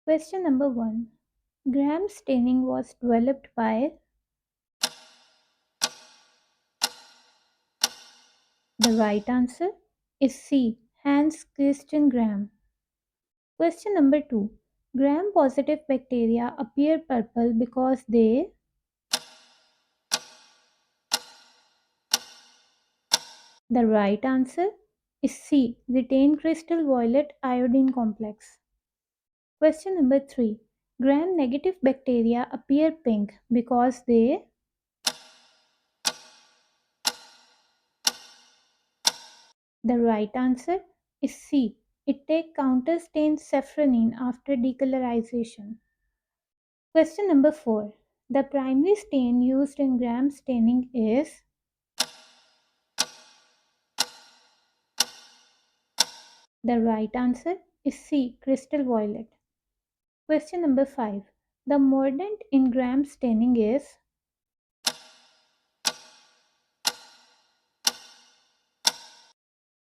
Question number 1. Gram staining was developed by. The right answer is C. Hans Christian Gram. Question number 2. Gram positive bacteria appear purple because they. The right answer is C. Retain crystal violet iodine complex. Question number 3. Gram negative bacteria appear pink because they. The right answer is C. It take counterstained safranin after decolorization. Question number 4. The primary stain used in gram staining is. The right answer is C. Crystal violet. Question number 5. The mordant in gram staining is.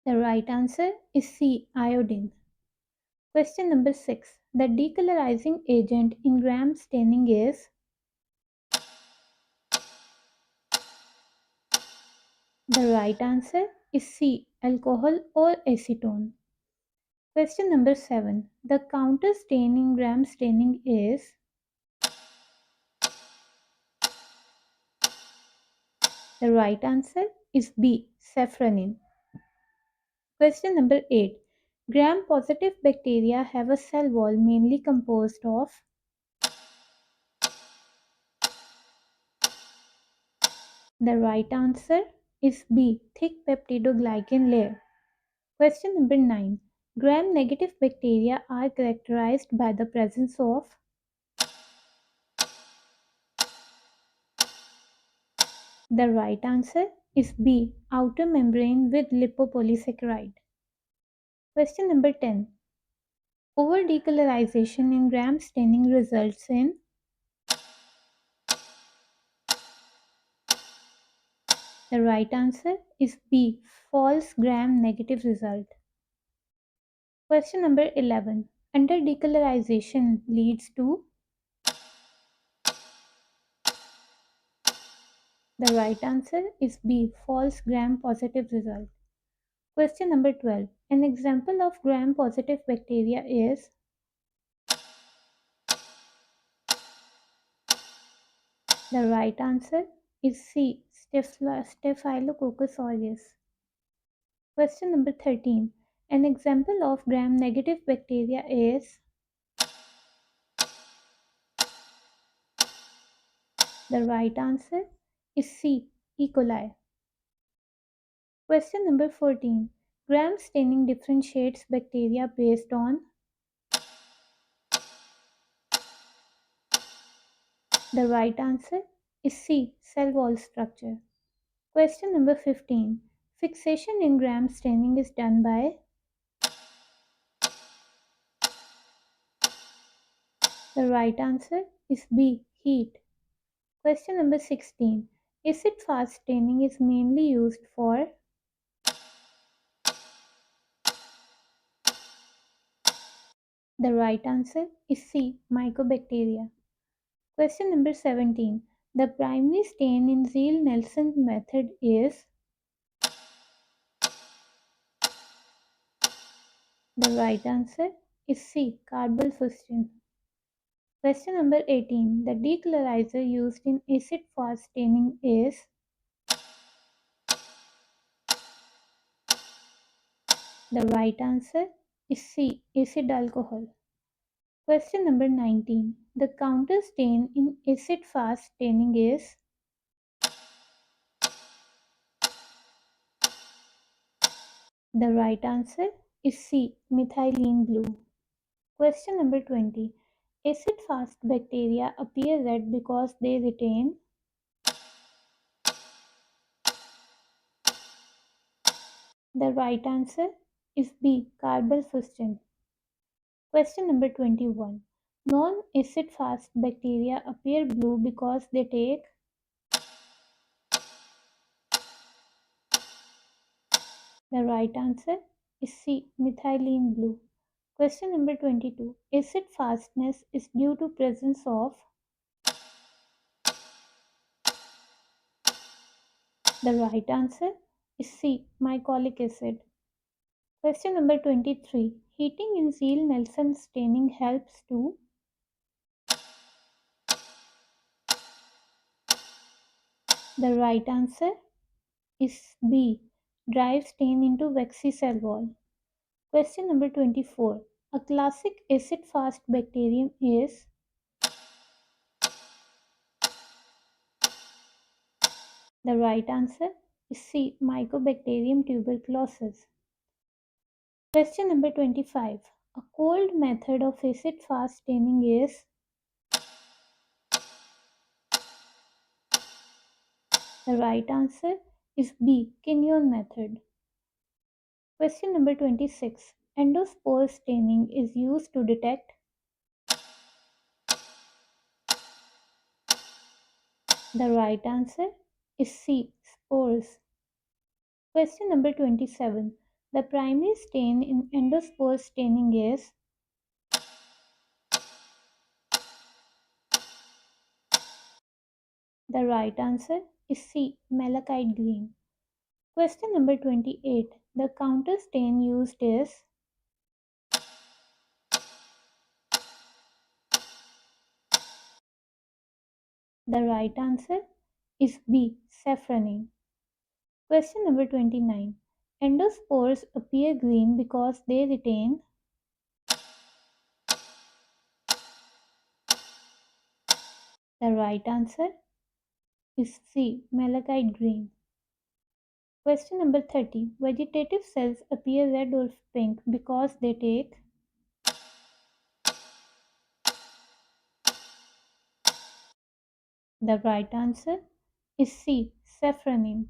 The right answer is C. Iodine. Question number 6. The decolorizing agent in gram staining is. The right answer is C. Alcohol or acetone. Question number 7. The counter stain in gram staining is. The right answer is B. Safranin. Question number 8. Gram positive bacteria have a cell wall mainly composed of. The right answer is B. Thick peptidoglycan layer. Question number 9. Gram negative bacteria are characterized by the presence of. The right answer is B. Outer membrane with lipopolysaccharide. Question number 10. Over decolorization in gram staining results in. The right answer is B. False gram negative result. Question number 11. Under decolorization leads to. The right answer is B. False gram positive result. Question number 12. An example of gram positive bacteria is. The right answer is C. Staphylococcus aureus. Question number 13. An example of gram negative bacteria is. The right answer is C. E. coli. Question number 14. Gram staining differentiates bacteria based on. The right answer is C. Cell wall structure. Question number 15. Fixation in gram staining is done by. The right answer is B. Heat. Question number 16. Acid fast staining is mainly used for. The right answer is C. Mycobacteria. Question number 17. The primary stain in Zeal-Nelson method is. The right answer is C. Carbylfuscin. Question number 18. The decolorizer used in acid fast staining is. The right answer is C. Acid alcohol. Question number 19. The counter stain in acid fast staining is. The right answer is C. Methylene blue. Question number 20. Acid fast bacteria appear red because they retain. The right answer is B. Carbylfuscin. Question number 21. Non-acid fast bacteria appear blue because they take. The right answer is C. Methylene blue. Question number 22. Acid fastness is due to presence of. The right answer is C. Mycolic acid. Question number 23. Heating in Ziehl-Neelsen staining helps to. The right answer is B. Drive stain into waxy cell wall. Question number 24. A classic acid-fast bacterium is. The right answer is C. Mycobacterium tuberculosis. Question number 25. A cold method of acid-fast staining is. The right answer is B. Kinyon method. Question number 26. Endospore staining is used to detect. The right answer is C. Spores. Question number 27. The primary stain in endospore staining is. The right answer is C. Malachite green. Question number 28. The counter stain used is. The right answer is B. Safranin. Question number 29. Endospores appear green because they retain. The right answer is C. Malachite green. Question number 30. Vegetative cells appear red or pink because they take. The right answer is C. Safranin.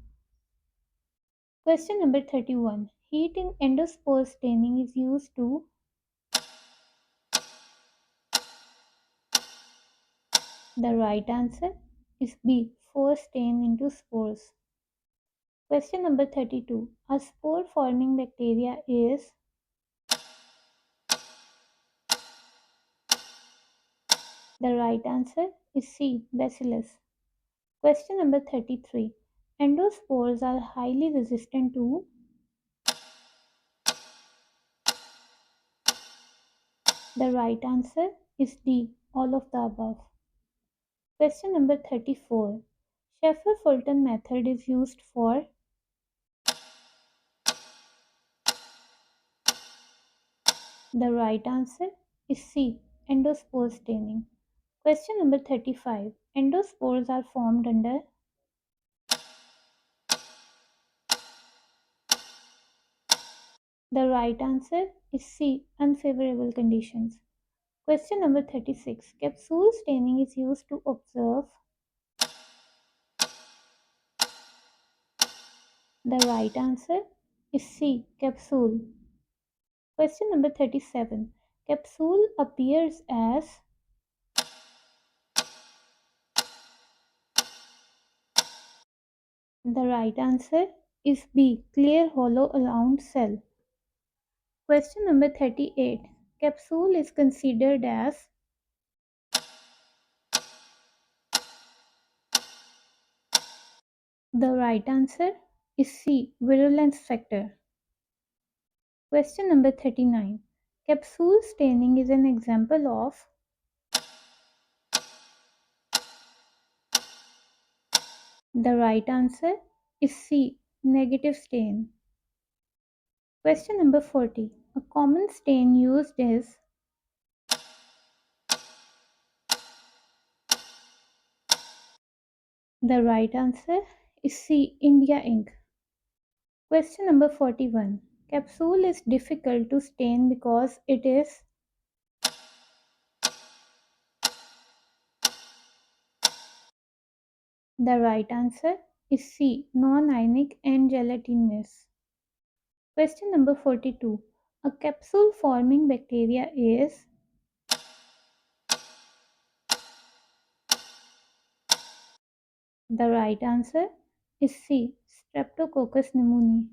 Question number 31. Heat in endospore staining is used to. The right answer is B. Force stain into spores. Question number 32. A spore forming bacteria is. The right answer is C. Bacillus. Question number 33. Endospores are highly resistant to. The right answer is D. All of the above. Question number 34. Sheffer-Fulton method is used for. The right answer is C. Endospore staining. Question number 35. Endospores are formed under. The right answer is C. Unfavorable conditions. Question number 36. Capsule staining is used to observe. The right answer is C. Capsule. Question number 37. Capsule appears as. The right answer is B. Clear hollow around cell. Question number 38. Capsule is considered as. The right answer is C. Virulence factor. Question number 39. Capsule staining is an example of. The right answer is C. Negative stain. Question number 40. A common stain used is. The right answer is C. India ink. Question number 41. Capsule is difficult to stain because it is. The right answer is C. Non-ionic and gelatinous. Question number 42. A capsule forming bacteria is. The right answer is C. Streptococcus pneumoniae.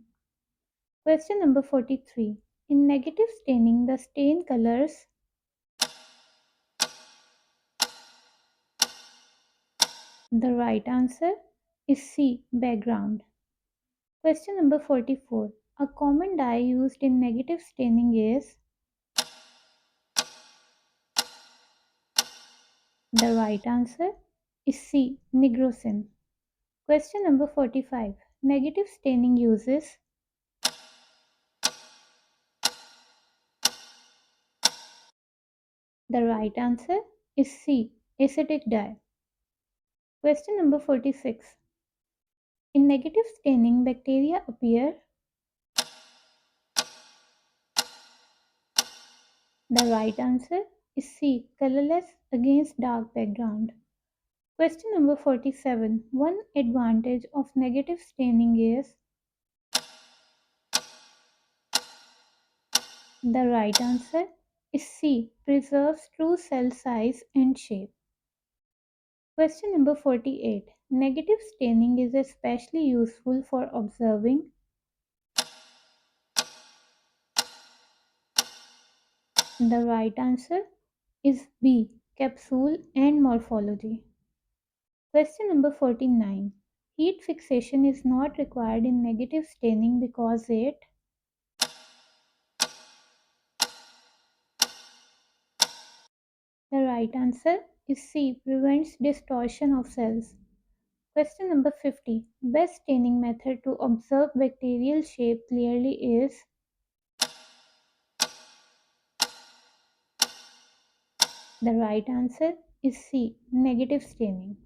Question number 43. In negative staining, the stain colors. The right answer is C. Background. Question number 44. A common dye used in negative staining is. The right answer is C. Nigrosin. Question number 45. Negative staining uses. The right answer is C. Acetic dye. Question number 46. In negative staining, bacteria appear. The right answer is C. Colorless against dark background. Question number 47. One advantage of negative staining is. The right answer is C. Preserves true cell size and shape. Question number 48. Negative staining is especially useful for observing. The right answer is B. Capsule and morphology. Question number 49. Heat fixation is not required in negative staining because it. The right answer is C. Prevents distortion of cells. Question number 50. Best staining method to observe bacterial shape clearly is. The right answer is C. Negative staining.